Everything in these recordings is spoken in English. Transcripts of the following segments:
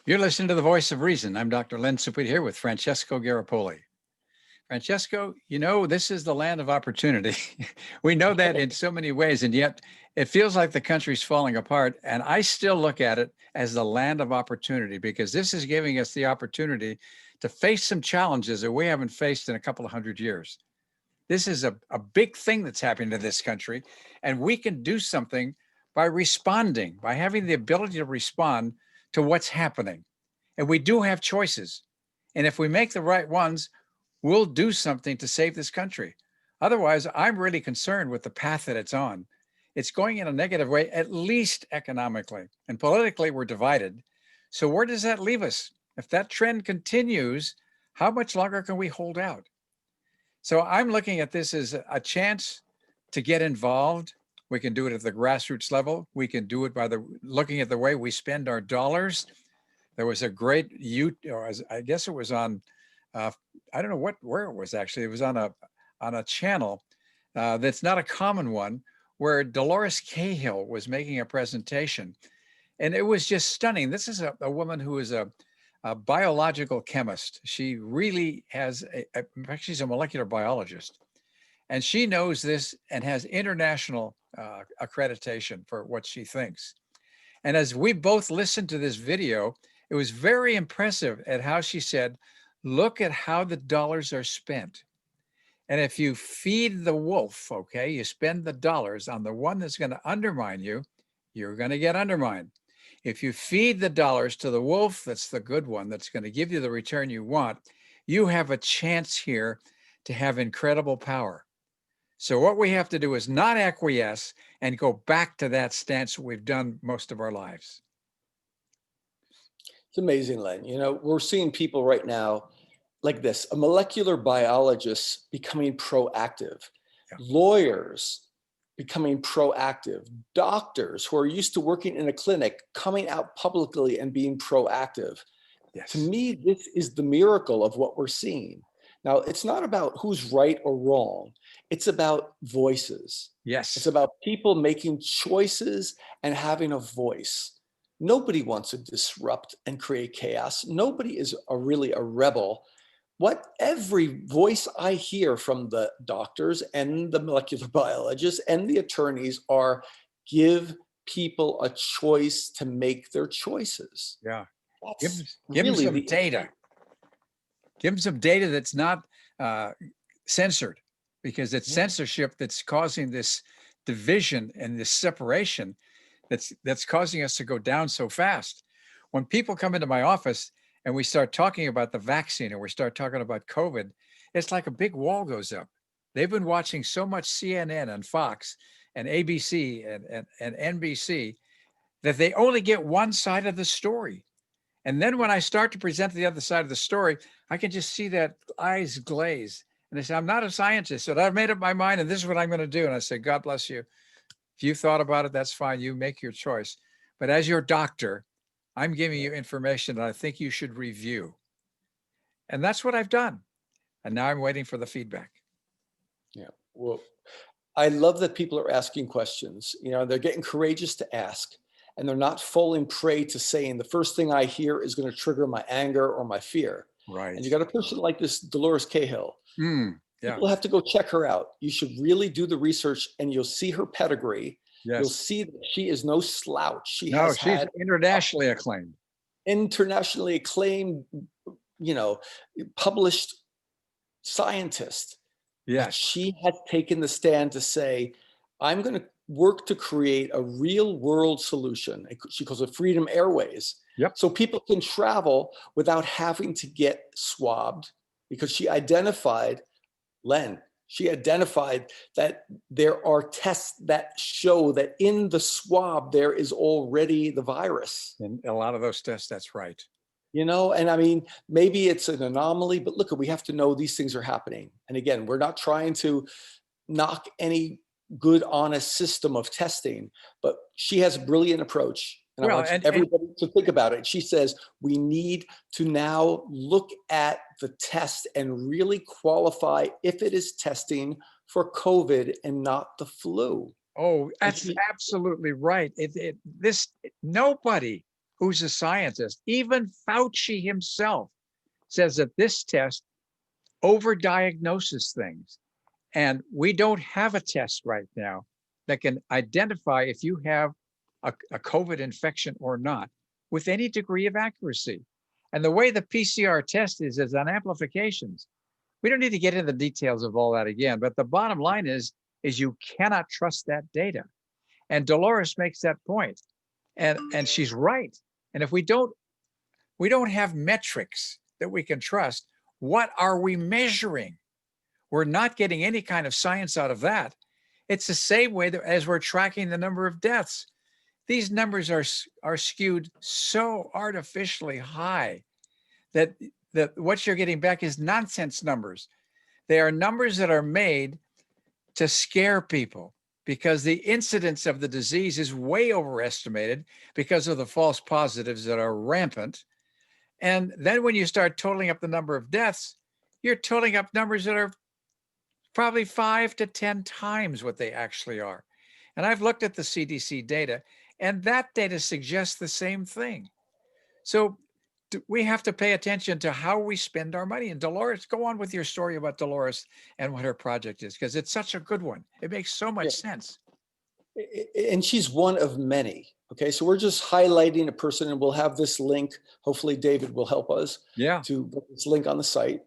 You're listening to the Voice of Reason. I'm Dr. Len here with Francesco Garapoli. Francesco, this is the land of opportunity. We know that in so many ways, and yet it feels like the country's falling apart. And I still look at it as the land of opportunity because this is giving us the opportunity to face some challenges that we haven't faced in a couple of hundred years. This is a big thing that's happening to this country, and we can do something by responding, by having the ability to respond to what's happening. And we do have choices. And if we make the right ones, we'll do something to save this country. Otherwise, I'm really concerned with the path that it's on. It's going in a negative way, at least economically. And politically, we're divided. So where does that leave us? If that trend continues, how much longer can we hold out? So I'm looking at this as a chance to get involved. We can do it at the grassroots level. We can do it by looking at the way we spend our dollars. There was a great I guess it was on, I don't know where it was actually. It was on a channel that's not a common one, where Dolores Cahill was making a presentation, and it was just stunning. This is a woman who is a biological chemist. She really has in fact, she's a molecular biologist, and she knows this and has international accreditation for what she thinks. And as we both listened to this video, it was very impressive at how she said, look at how the dollars are spent. And if you feed the wolf, okay, you spend the dollars on the one that's going to undermine you, you're going to get undermined. If you feed the dollars to the wolf, that's the good one, that's going to give you the return you want, you have a chance here to have incredible power. So what we have to do is not acquiesce and go back to that stance we've done most of our lives. It's amazing, Len. We're seeing people right now like this, a molecular biologist becoming proactive, lawyers becoming proactive, doctors who are used to working in a clinic coming out publicly and being proactive. Yes. To me, this is the miracle of what we're seeing. Now, it's not about who's right or wrong. It's about voices. Yes. It's about people making choices and having a voice. Nobody wants to disrupt and create chaos. Nobody is really a rebel. What every voice I hear from the doctors and the molecular biologists and the attorneys are, give people a choice to make their choices. Yeah. Give them some data. Give them some data that's not censored, because it's censorship that's causing this division and this separation that's causing us to go down so fast. When people come into my office and we start talking about the vaccine, or we start talking about COVID, it's like a big wall goes up. They've been watching so much CNN and Fox and ABC and NBC that they only get one side of the story. And then when I start to present the other side of the story, I can just see that eyes glaze. And they say, I'm not a scientist, but I've made up my mind and this is what I'm going to do. And I say, God bless you. If you thought about it, that's fine. You make your choice. But as your doctor, I'm giving you information that I think you should review. And that's what I've done. And now I'm waiting for the feedback. Yeah. Well, I love that people are asking questions. They're getting courageous to ask, and they're not falling prey to saying the first thing I hear is going to trigger my anger or my fear. Right. And you got a person like this, Dolores Cahill. Yeah. People have to go check her out. You should really do the research, and you'll see her pedigree. Yes. You'll see that she is no slouch. She's internationally acclaimed. Internationally acclaimed, published scientist. Yes. She has taken the stand to say, I'm going to work to create a real world solution. She calls it Freedom Airways. Yep. So people can travel without having to get swabbed, because she identified, she identified that there are tests that show that in the swab, there is already the virus. And a lot of those tests, that's right. And I mean, maybe it's an anomaly, but look, we have to know these things are happening. And again, we're not trying to knock any good, honest system of testing, but she has a brilliant approach. And I want everybody to think about it. She says, we need to now look at the test and really qualify if it is testing for COVID and not the flu. Oh, that's absolutely right. Nobody who's a scientist. Even Fauci himself says that this test overdiagnoses things. And we don't have a test right now that can identify if you have a COVID infection or not with any degree of accuracy. And the way the PCR test is on amplifications. We don't need to get into the details of all that again, but the bottom line is you cannot trust that data. And Dolores makes that point. And she's right. And if we don't have metrics that we can trust, what are we measuring? We're not getting any kind of science out of that. It's the same way that as we're tracking the number of deaths. These numbers are skewed so artificially high that what you're getting back is nonsense numbers. They are numbers that are made to scare people because the incidence of the disease is way overestimated because of the false positives that are rampant. And then when you start totaling up the number of deaths, you're totaling up numbers that are probably 5 to 10 times what they actually are. And I've looked at the CDC data, and that data suggests the same thing. So we have to pay attention to how we spend our money. And Dolores, go on with your story about Dolores and what her project is, because it's such a good one. It makes so much sense. And she's one of many. Okay, so we're just highlighting a person, and we'll have this link. Hopefully David will help us to put this link on the site.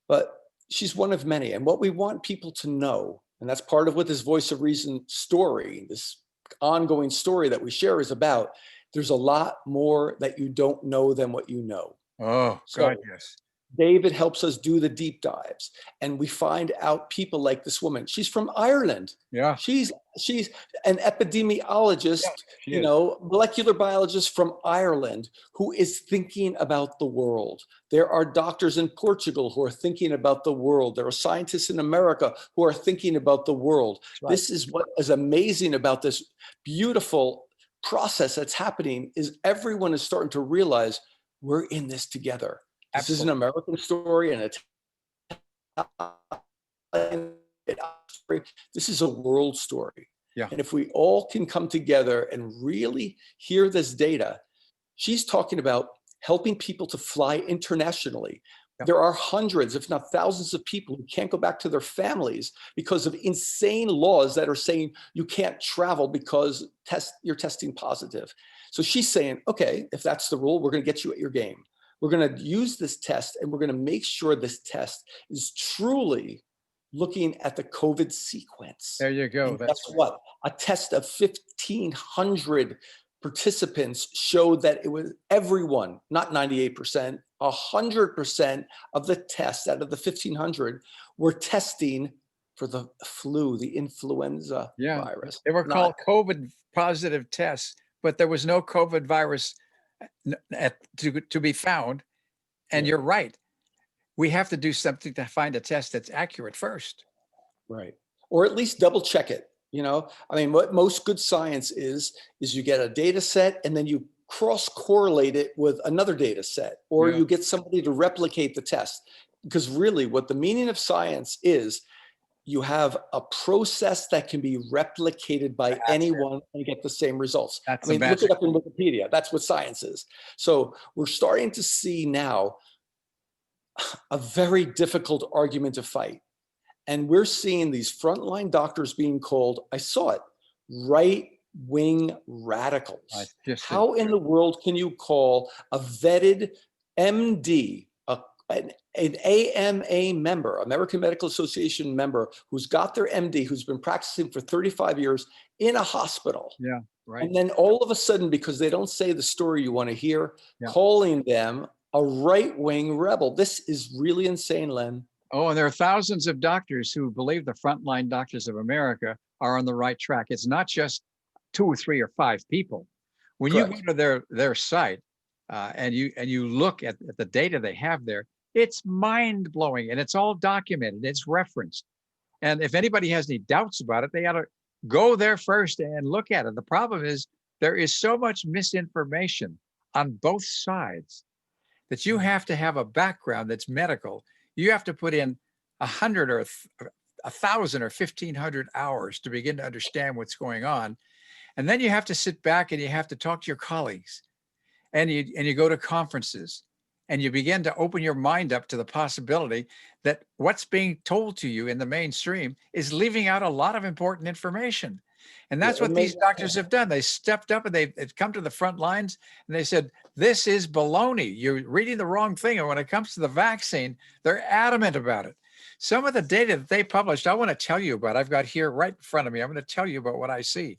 But she's one of many. And what we want people to know, and that's part of what this Voice of Reason story, this ongoing story that we share is about, there's a lot more that you don't know than what you know. Oh, God, yes. David helps us do the deep dives, and we find out people like this woman. She's from Ireland. Yeah. She's an epidemiologist, molecular biologist from Ireland who is thinking about the world. There are doctors in Portugal who are thinking about the world. There are scientists in America who are thinking about the world. Right. This is what is amazing about this beautiful process that's happening, is everyone is starting to realize we're in this together. This is an American story and this is a world story. Yeah. And if we all can come together and really hear this data, she's talking about helping people to fly internationally. Yeah. There are hundreds, if not thousands of people who can't go back to their families because of insane laws that are saying you can't travel because you're testing positive. So she's saying, okay, if that's the rule, we're going to get you at your game. We're going to use this test, and we're going to make sure this test is truly looking at the COVID sequence. There you go. And guess what? A test of 1,500 participants showed that it was everyone, not 98%, 100% of the tests out of the 1,500 were testing for the flu, the influenza virus. They were called COVID positive tests, but there was no COVID virus to be found. And you're right. We have to do something to find a test that's accurate first. Right. Or at least double check it. I mean, what most good science is you get a data set and then you cross correlate it with another data set, or you get somebody to replicate the test. Because really what the meaning of science is, you have a process that can be replicated by anyone and get the same results. Look it up in Wikipedia. That's what science is. So we're starting to see now a very difficult argument to fight. And we're seeing these frontline doctors being called, I saw it, right-wing radicals. How in the world can you call a vetted MD, an AMA member, American Medical Association member, who's got their MD, who's been practicing for 35 years in a hospital. Yeah, right. And then all of a sudden, because they don't say the story you want to hear, calling them a right-wing rebel. This is really insane, Len. Oh, and there are thousands of doctors who believe the frontline doctors of America are on the right track. It's not just 2 or 3 or 5 people. When you go to their site and you look at the data they have there, it's mind-blowing, and it's all documented. It's referenced. And if anybody has any doubts about it, they ought to go there first and look at it. The problem is there is so much misinformation on both sides that you have to have a background that's medical. You have to put in 100 or 1,000 or 1,500 hours to begin to understand what's going on. And then you have to sit back and you have to talk to your colleagues. and you go to conferences, and you begin to open your mind up to the possibility that what's being told to you in the mainstream is leaving out a lot of important information. And Yeah, that's what these doctors have done. They stepped up and they've come to the front lines and they said, this is baloney. You're reading the wrong thing. And when it comes to the vaccine, they're adamant about it. Some of the data that they published, I want to tell you about. I've got here right in front of me. I'm going to tell you about what I see.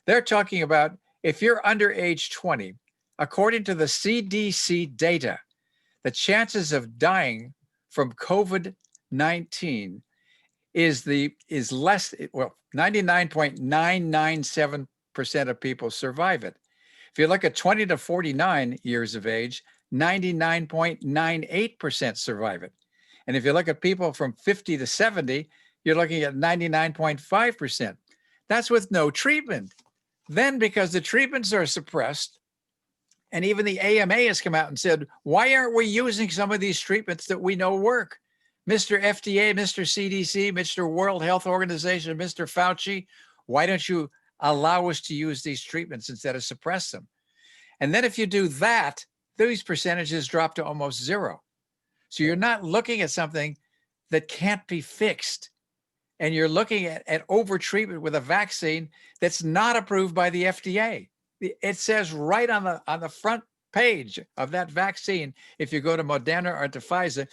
They're talking about if you're under age 20, according to the CDC data, the chances of dying from COVID-19 is less, well, 99.997% of people survive it. If you look at 20 to 49 years of age, 99.98% survive it. And if you look at people from 50 to 70, you're looking at 99.5%. That's with no treatment. Then, because the treatments are suppressed, and even the AMA has come out and said, why aren't we using some of these treatments that we know work? Mr. FDA, Mr. CDC, Mr. World Health Organization, Mr. Fauci, why don't you allow us to use these treatments instead of suppress them? And then if you do that, these percentages drop to almost zero. So you're not looking at something that can't be fixed. And you're looking at over-treatment with a vaccine that's not approved by the FDA. It says right on the front page of that vaccine, if you go to Moderna or to Pfizer,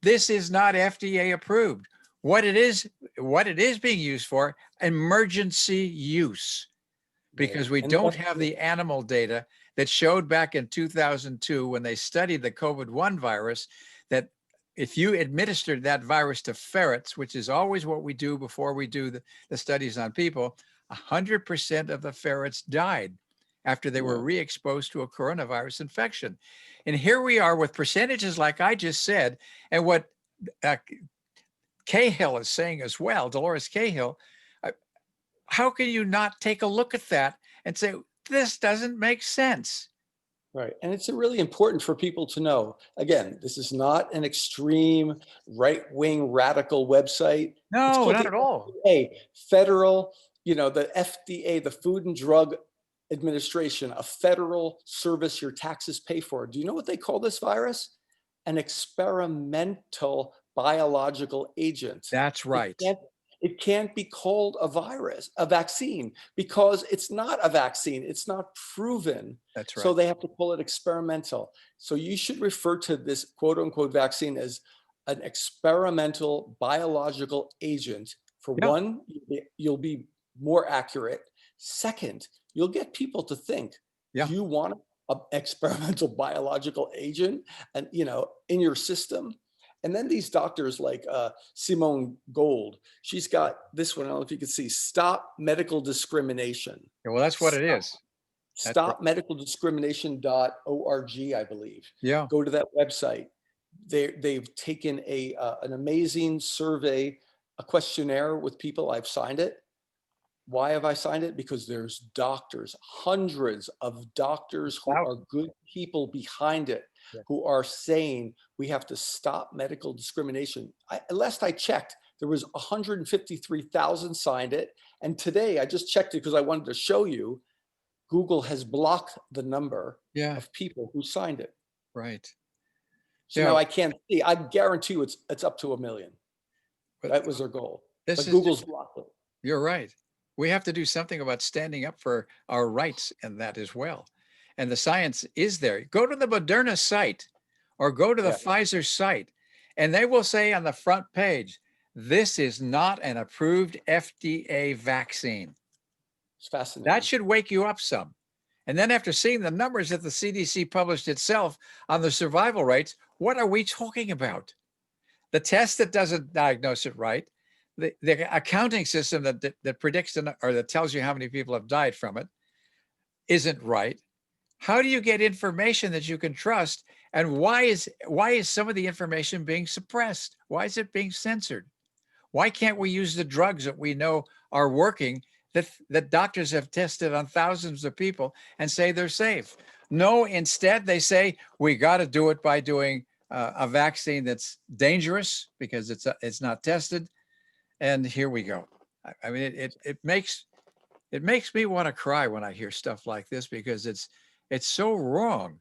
this is not FDA approved. What it is being used for, emergency use, because we don't have the animal data that showed back in 2002 when they studied the COVID-1 virus that if you administered that virus to ferrets, which is always what we do before we do the studies on people, 100% of the ferrets died after they were re-exposed to a coronavirus infection. And here we are with percentages like I just said, and what Cahill is saying as well, Dolores Cahill. How can you not take a look at that and say, this doesn't make sense? Right. And it's really important for people to know, again, this is not an extreme right-wing radical website. No, it's called not the at all. FDA, federal, the FDA, the Food and Drug Administration, a federal service your taxes pay for. Do you know what they call this virus? An experimental biological agent. That's right. It can't be called a vaccine, because it's not a vaccine. It's not proven. That's right. So they have to call it experimental. So you should refer to this quote unquote vaccine as an experimental biological agent. For one, you'll be more accurate. Second, you'll get people to think, do you want an experimental biological agent and in your system? And then these doctors like Simone Gold, she's got this one, I don't know if you can see, Stop Medical Discrimination. Yeah, well, that's what it is. Stopmedicaldiscrimination.org, I believe. Yeah. Go to that website. They've taken an amazing survey, a questionnaire with people. I've signed it. Why have I signed it? Because there's doctors, hundreds of doctors who are good people behind it, who are saying we have to stop medical discrimination. Last I checked, there was 153,000 signed it. And today I just checked it because I wanted to show you, Google has blocked the number of people who signed it. Right. So now I can't see. I guarantee you it's up to 1 million. That was their goal. But Google's blocked it. You're right. We have to do something about standing up for our rights in that as well. And the science is there. Go to the Moderna site or go to the Pfizer site, and they will say on the front page, this is not an approved FDA vaccine. It's fascinating. That should wake you up some. And then after seeing the numbers that the CDC published itself on the survival rates, what are we talking about? The test that doesn't diagnose it right, the accounting system that predicts or that tells you how many people have died from it isn't right. How do you get information that you can trust? And why is some of the information being suppressed? Why is it being censored? Why can't we use the drugs that we know are working, that doctors have tested on thousands of people and say they're safe? No, instead they say we got to do it by doing a vaccine that's dangerous because it's not tested. And here we go. I mean, it makes me want to cry when I hear stuff like this, because It's so wrong.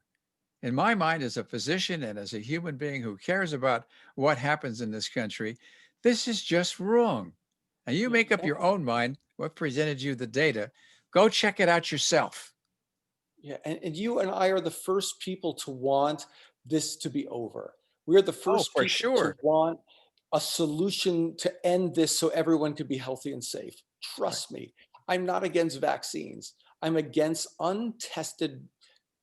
In my mind, as a physician and as a human being who cares about what happens in this country, this is just wrong. And you Yeah, make up your own mind what presented you the data. Go check it out yourself. yeah, and you and I are the first people to want this to be over. We're the Oh, first for people to sure. want a solution to end this so everyone can be healthy and safe. Right. Trust me, I'm not against vaccines. I'm against untested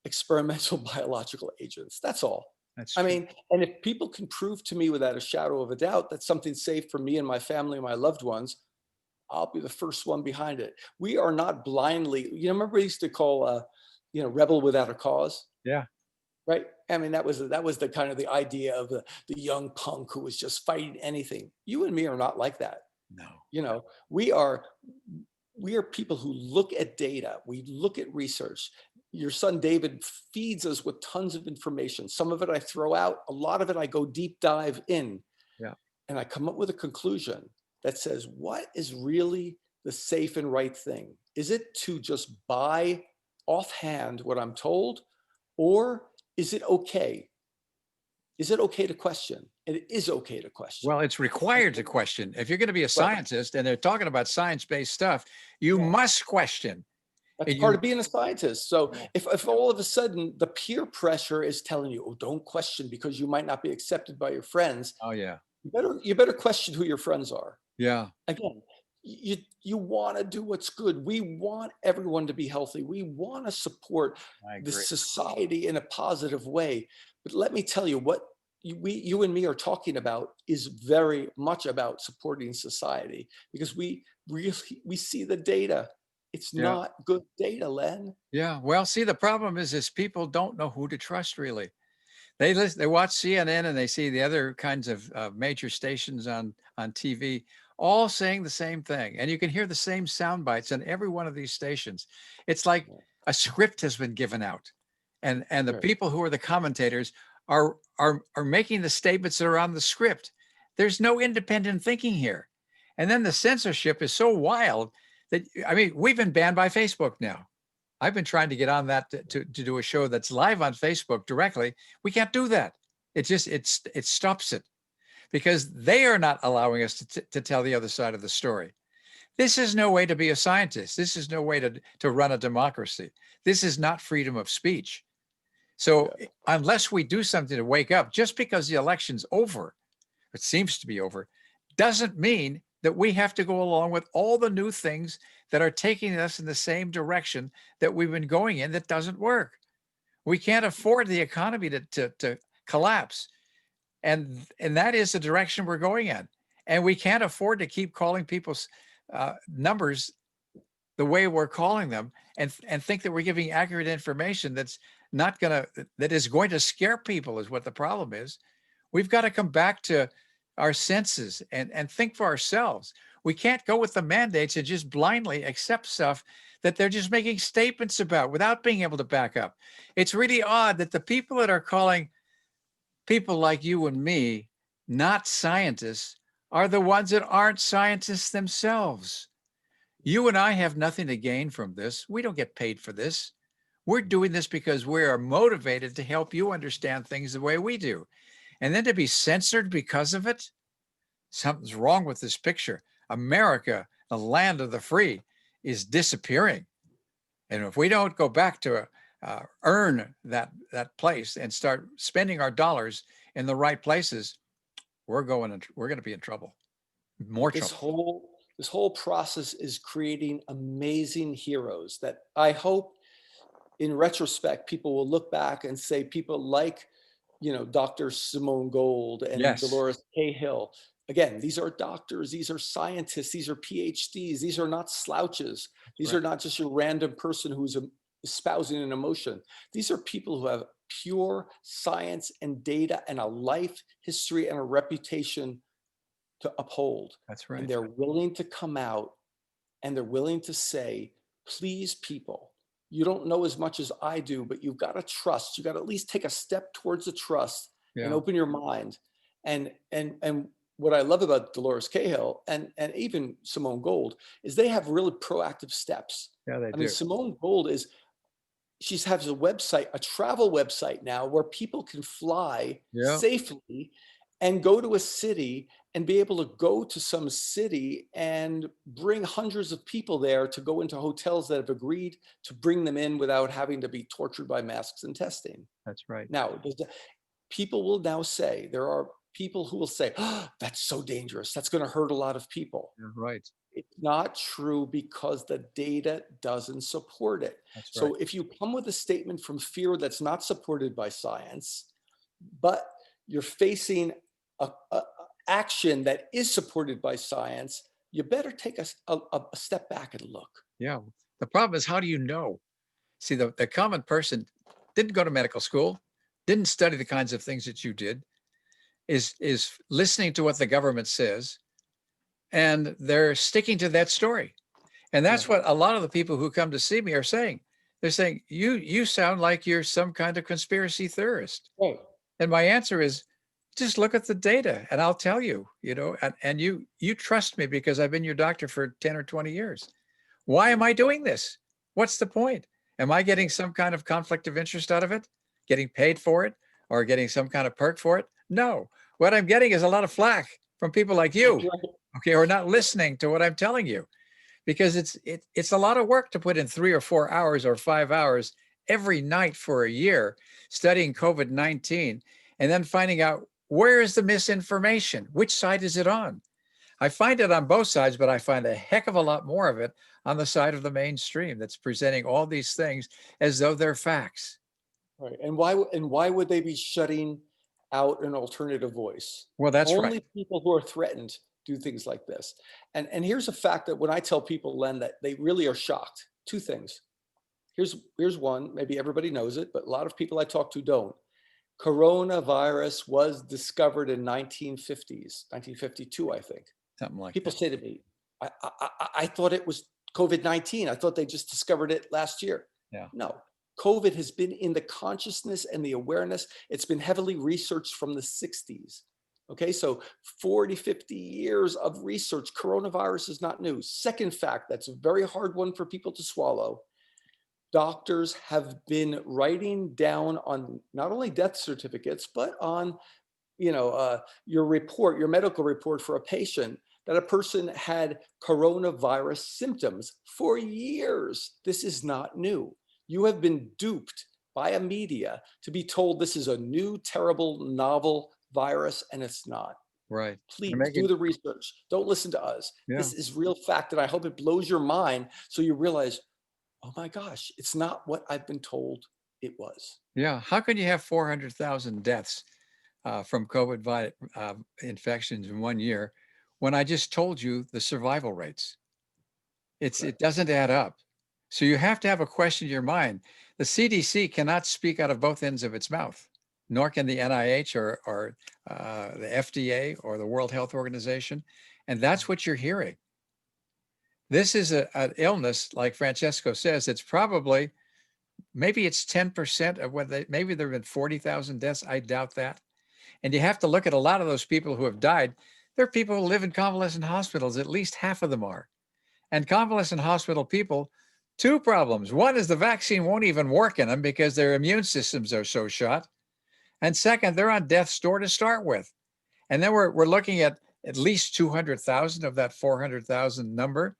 experimental biological agents. That's all. That's I true. mean, and if people can prove to me without a shadow of a doubt that something's safe for me and my family and my loved ones, I'll be the first one behind it. We are not blindly, remember we used to call, rebel without a cause, Yeah. right? I mean, that was the kind of the idea of the young punk who was just fighting anything. You and me are not like that. No. You know, we are we are people who look at data, we look at research. Your son David feeds us with tons of information. Some of it I throw out, a lot of it I go deep dive in, Yeah. and I come up with a conclusion that says, what is really the safe and right thing? Is it to just buy offhand what I'm told, or is it okay? Is it okay to question? And it is okay to question. Well, it's required to question. If you're going to be a Right. scientist and they're talking about science-based stuff, you Yeah. must question. That's And part you, of being a scientist. So yeah. if all of a sudden the peer pressure is telling you, oh, don't question because you might not be accepted by your friends, Oh, yeah. you better question who your friends are. Yeah. Again, you want to do what's good. We want everyone to be healthy. We want to support I the agree. society in a positive way. But let me tell you, what you and me are talking about is very much about supporting society, because we see the data. It's Yeah. not good data, Len. Yeah. Well, see, the problem is people don't know who to trust really. They listen, they watch CNN and they see the other kinds of major stations on TV, all saying the same thing, and you can hear the same sound bites on every one of these stations. It's like Yeah, a script has been given out, and the right. people who are the commentators are making the statements that are on the script. There's no independent thinking here, and then the censorship is so wild that I mean we've been banned by Facebook now. I've been trying to get on that to do a show that's live on Facebook directly. We can't do that. It stops it because they are not allowing us to tell the other side of the story. This is no way to be a scientist. This is no way to run a democracy. This is not freedom of speech. So Yeah. unless we do something to wake up, just because the election's over, it seems to be over, doesn't mean that we have to go along with all the new things that are taking us in the same direction that we've been going in that doesn't work. We can't afford the economy to collapse. And that is the direction we're going in. And we can't afford to keep calling people's numbers the way we're calling them and think that we're giving accurate information that is going to scare people is what the problem is. We've got to come back to our senses and think for ourselves. We can't go with the mandates and just blindly accept stuff that they're just making statements about without being able to back up. It's really odd that the people that are calling people like you and me not scientists are the ones that aren't scientists themselves. You and I have nothing to gain from this. We don't get paid for this. We're doing this because we are motivated to help you understand things the way we do. And then to be censored because of it, something's wrong with this picture. America, the land of the free, is disappearing. And if we don't go back to earn that place and start spending our dollars in the right places, we're going to be in trouble, more This trouble. whole this whole process is creating amazing heroes that I hope in retrospect people will look back and say people like, Dr. Simone Gold and Yes, Dolores Cahill. Again, these are doctors, these are scientists, these are PhDs, these are not slouches. These right. are not just your random person who's espousing an emotion. These are people who have pure science and data and a life history and a reputation to uphold. That's And right. they're willing to come out and they're willing to say, please, people, you don't know as much as I do, but you've got to trust. You got to at least take a step towards the trust and Yeah, open your mind. And what I love about Dolores Cahill and even Simone Gold is they have really proactive steps. yeah, they I mean, do. Simone Gold is she has a website, a travel website now where people can fly Yeah, safely and go to a city and be able to go to some city and bring hundreds of people there to go into hotels that have agreed to bring them in without having to be tortured by masks and testing. that's right. Now, people will now say, there are people who will say, oh, that's so dangerous. That's going to hurt a lot of people. You're right. It's not true because the data doesn't support it. That's right. So if you come with a statement from fear that's not supported by science, but you're facing a action that is supported by science, you better take a step back and look. Yeah. The problem is, how do you know? See, the common person didn't go to medical school, didn't study the kinds of things that you did, is listening to what the government says, and they're sticking to that story. And that's Yeah. what a lot of the people who come to see me are saying. They're saying, you sound like you're some kind of conspiracy theorist. Right. And my answer is, just look at the data and I'll tell you, and you trust me because I've been your doctor for 10 or 20 years. Why am I doing this? What's the point? Am I getting some kind of conflict of interest out of it? Getting paid for it or getting some kind of perk for it? No. What I'm getting is a lot of flack from people like you, Right. okay, who are not listening to what I'm telling you, because it's a lot of work to put in 3 or 4 hours or 5 hours every night for a year studying COVID-19 and then finding out, where is the misinformation? Which side is it on? I find it on both sides, but I find a heck of a lot more of it on the side of the mainstream that's presenting all these things as though they're facts. Right. And why would they be shutting out an alternative voice? Well, that's right. Only people who are threatened do things like this. And here's a fact that when I tell people, Len, that they really are shocked. Two things. Here's one, maybe everybody knows it, but a lot of people I talk to don't. Coronavirus was discovered in 1952, I think. Something like People that. say to me, I thought it was COVID-19. I thought they just discovered it last year. Yeah. No, COVID has been in the consciousness and the awareness. It's been heavily researched from the 60s. Okay, so 40, 50 years of research. Coronavirus is not new. Second fact, that's a very hard one for people to swallow. Doctors have been writing down on not only death certificates, but on your medical report for a patient, that a person had coronavirus symptoms for years. This is not new. You have been duped by a media to be told this is a new, terrible, novel virus, and it's not. Right. They're Please do making, the research. Don't listen to us. yeah. This is real fact, and I hope it blows your mind so you realize, oh my gosh, it's not what I've been told it was. Yeah. How can you have 400,000 deaths from COVID infections in 1 year when I just told you the survival rates? It Correct. doesn't add up. So you have to have a question in your mind. The CDC cannot speak out of both ends of its mouth, nor can the NIH or the FDA or the World Health Organization. And that's what you're hearing. This is an illness, like Francesco says, it's probably, maybe it's 10% of what maybe there have been 40,000 deaths. I doubt that. And you have to look at a lot of those people who have died. They're people who live in convalescent hospitals. At least half of them are. And convalescent hospital people, two problems. One is the vaccine won't even work in them because their immune systems are so shot. And second, they're on death's door to start with. And then we're looking at least 200,000 of that 400,000 number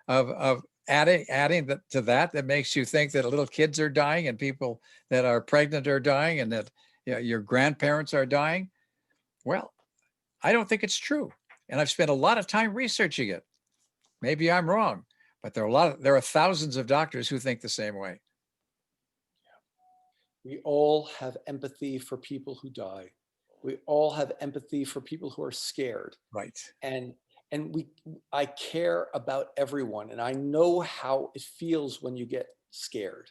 of adding to that makes you think that little kids are dying and people that are pregnant are dying and that your grandparents are dying. Well, I don't think it's true. And I've spent a lot of time researching it. Maybe I'm wrong, but there are thousands of doctors who think the same way. We all have empathy for people who die. We all have empathy for people who are scared. Right. And I care about everyone, and I know how it feels when you get scared.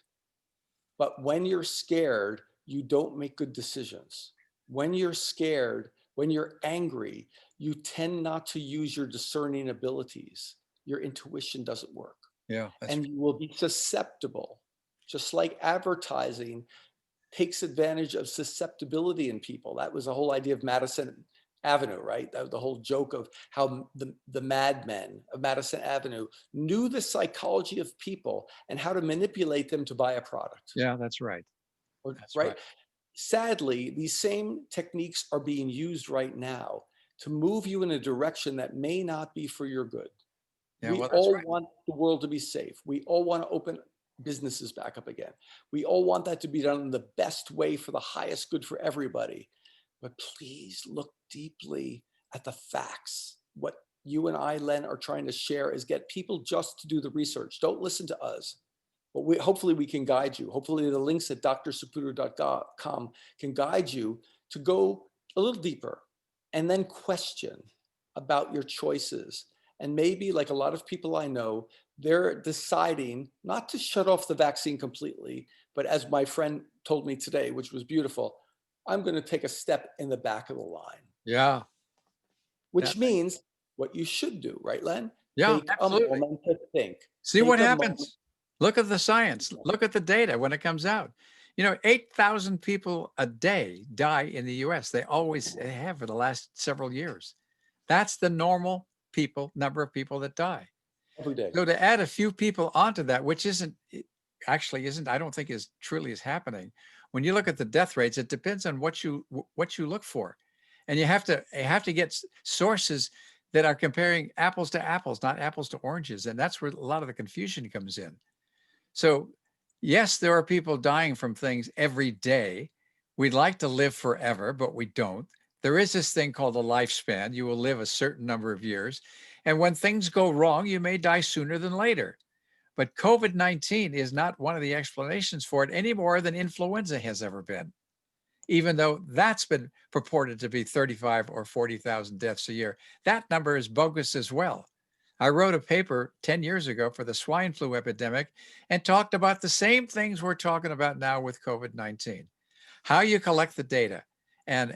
But when you're scared, you don't make good decisions. When you're scared, when you're angry, you tend not to use your discerning abilities. Your intuition doesn't work. Yeah. And you will be susceptible, just like advertising takes advantage of susceptibility in people. That was the whole idea of Madison Avenue, right? The whole joke of how the madmen of Madison Avenue knew the psychology of people and how to manipulate them to buy a product, Yeah, that's right. That's right? right. Sadly, these same techniques are being used right now to move you in a direction that may not be for your good. Yeah, We well, that's all right. want the world to be safe. We all want to open businesses back up again. We all want that to be done in the best way for the highest good for everybody. But please look deeply at the facts. What you and I, Len, are trying to share is get people just to do the research. Don't listen to us. But hopefully we can guide you. Hopefully the links at drsaputo.com can guide you to go a little deeper and then question about your choices. And maybe, like a lot of people I know, they're deciding not to shut off the vaccine completely, but as my friend told me today, which was beautiful, I'm going to take a step in the back of the line, Yeah. which That, means what you should do, right, Len? yeah, Take a absolutely. moment to think. See what Take a moment. happens. Look at the science. Look at the data when it comes out. 8,000 people a day die in the US. They always have for the last several years. That's the normal number of people that die. Every day. So to add a few people onto that, which isn't, I don't think is truly is happening. When you look at the death rates, it depends on what you look for. And you have to get sources that are comparing apples to apples, not apples to oranges. And that's where a lot of the confusion comes in. So yes, there are people dying from things every day. We'd like to live forever, but we don't. There is this thing called a lifespan. You will live a certain number of years. And when things go wrong, you may die sooner than later. But COVID-19 is not one of the explanations for it any more than influenza has ever been, even though that's been purported to be 35 or 40,000 deaths a year. That number is bogus as well. I wrote a paper 10 years ago for the swine flu epidemic and talked about the same things we're talking about now with COVID-19. How you collect the data and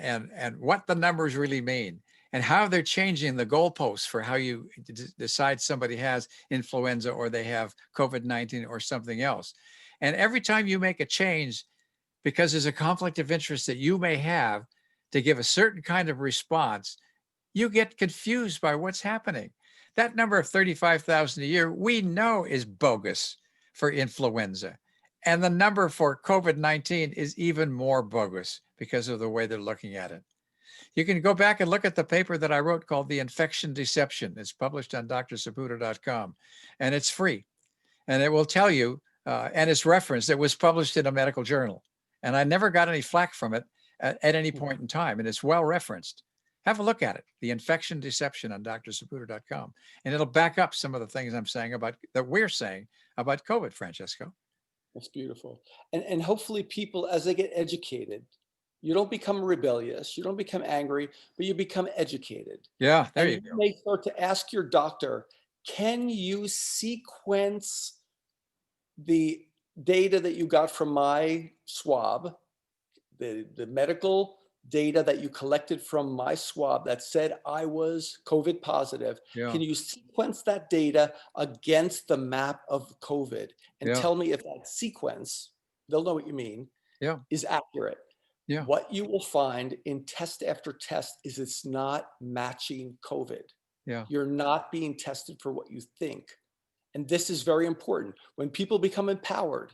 what the numbers really mean and how they're changing the goalposts for how you decide somebody has influenza or they have COVID-19 or something else. And every time you make a change, because there's a conflict of interest that you may have to give a certain kind of response, you get confused by what's happening. That number of 35,000 a year, we know is bogus for influenza. And the number for COVID-19 is even more bogus because of the way they're looking at it. You can go back and look at the paper that I wrote called The Infection Deception. It's published on drsaputo.com, and it's free. And it will tell you, and it's referenced, it was published in a medical journal. And I never got any flack from it at any point in time. And it's well referenced. Have a look at it, The Infection Deception on drsaputo.com. And it'll back up some of the things I'm saying that we're saying about COVID, Francesco. That's beautiful. And hopefully people, as they get educated, you don't become rebellious, you don't become angry, but you become educated. Yeah, there And you you go. may start to ask your doctor, can you sequence the data that you got from my swab, the medical data that you collected from my swab that said I was COVID positive? Yeah, Can you sequence that data against the map of COVID and yeah, tell me if that sequence, they'll know what you mean, yeah, is accurate? yeah, What you will find in test after test is it's not matching COVID. yeah, You're not being tested for what you think. And this is very important. When people become empowered,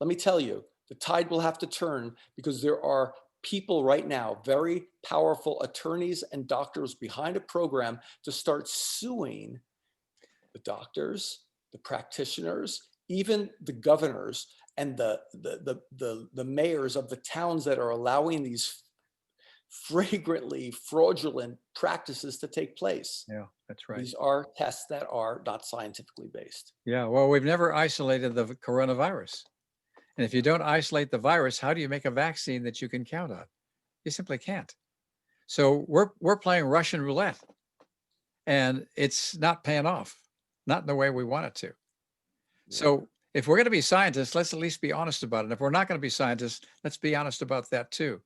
let me tell you, the tide will have to turn because there are people right now, very powerful attorneys and doctors behind a program to start suing the doctors, the practitioners, even the governors and the mayors of the towns that are allowing these flagrantly fraudulent practices to take place. yeah, that's right. These are tests that are not scientifically based. Yeah, well, we've never isolated the coronavirus. And if you don't isolate the virus, how do you make a vaccine that you can count on? You simply can't. So we're playing Russian roulette, and it's not paying off, not in the way we want it to. So if we're going to be scientists, let's at least be honest about it. If we're not going to be scientists, let's be honest about that too.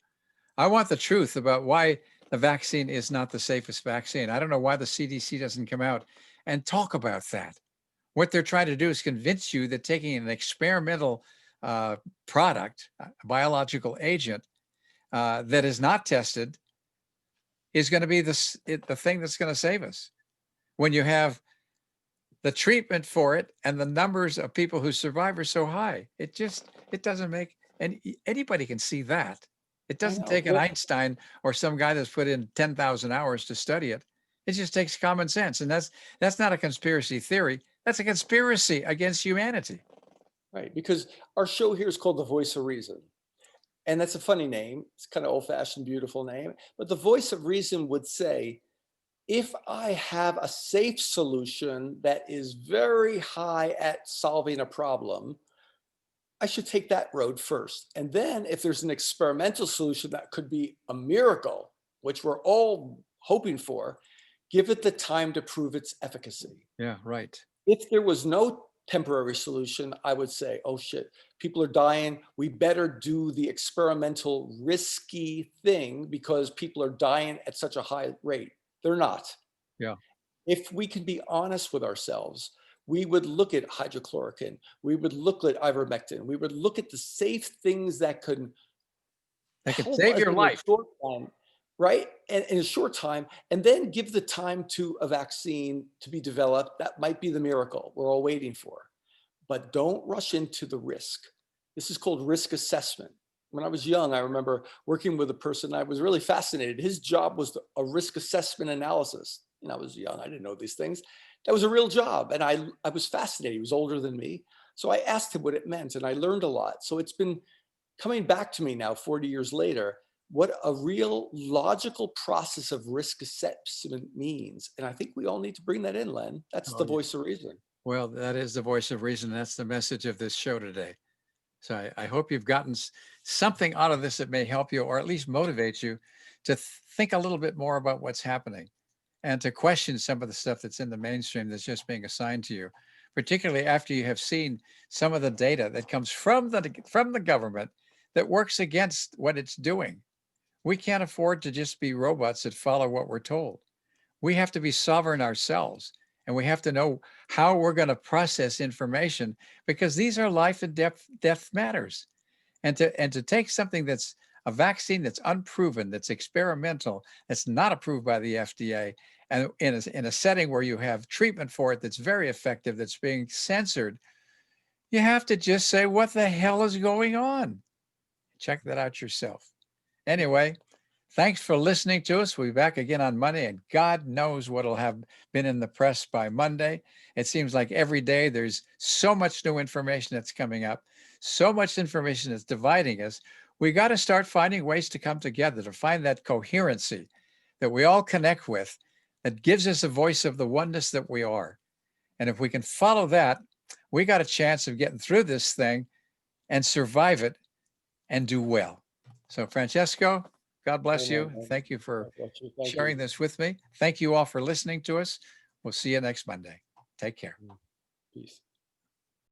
I want the truth about why the vaccine is not the safest vaccine. I don't know why the CDC doesn't come out and talk about that. What they're trying to do is convince you that taking an experimental product, a biological agent that is not tested, is going to be the thing that's going to save us. When you have the treatment for it and the numbers of people who survive are so high, it doesn't make, and anybody can see that. It I doesn't know. take an Einstein or some guy that's put in 10,000 hours to study it. It just takes common sense. And that's not a conspiracy theory. That's a conspiracy against humanity. Right. Because our show here is called The Voice of Reason. And that's a funny name. It's kind of old-fashioned, beautiful name. But the voice of reason would say, if I have a safe solution that is very high at solving a problem, I should take that road first. And then if there's an experimental solution that could be a miracle, which we're all hoping for, give it the time to prove its efficacy. Yeah, right. If there was no temporary solution, I would say, oh shit, people are dying. We better do the experimental risky thing because people are dying at such a high rate. They're not. Yeah. If we can be honest with ourselves, we would look at hydrochloroquine, we would look at ivermectin, we would look at the safe things that could help save us your in a life. short time, right? And in a short time, and then give the time to a vaccine to be developed. That might be the miracle we're all waiting for. But don't rush into the risk. This is called risk assessment. When I was young, I remember working with a person. I was really fascinated. His job was a risk assessment analysis. And I was young. I didn't know these things. That was a real job. And I was fascinated. He was older than me. So I asked him what it meant, and I learned a lot. So it's been coming back to me now, 40 years later, what a real logical process of risk assessment means. And I think we all need to bring that in, Len. That's the voice of reason. Well, that is the voice of reason. That's the message of this show today. So I hope you've gotten something out of this that may help you, or at least motivate you to think a little bit more about what's happening and to question some of the stuff that's in the mainstream that's just being assigned to you, particularly after you have seen some of the data that comes from the government that works against what it's doing. We can't afford to just be robots that follow what we're told. We have to be sovereign ourselves, and we have to know how we're going to process information, because these are life and death matters. And to take something that's a vaccine that's unproven, that's experimental, that's not approved by the FDA, and in a setting where you have treatment for it that's very effective, that's being censored, you have to just say, what the hell is going on? Check that out yourself. Anyway, thanks for listening to us. We'll be back again on Monday, and God knows what'll have been in the press by Monday. It seems like every day there's so much new information that's coming up, so much information that's dividing us. We got to start finding ways to come together, to find that coherency that we all connect with, that gives us a voice of the oneness that we are. And if we can follow that, we got a chance of getting through this thing and survive it and do well. So, Francesco, God bless you. Thank you for sharing this with me. Thank you all for listening to us. We'll see you next Monday. Take care. Peace.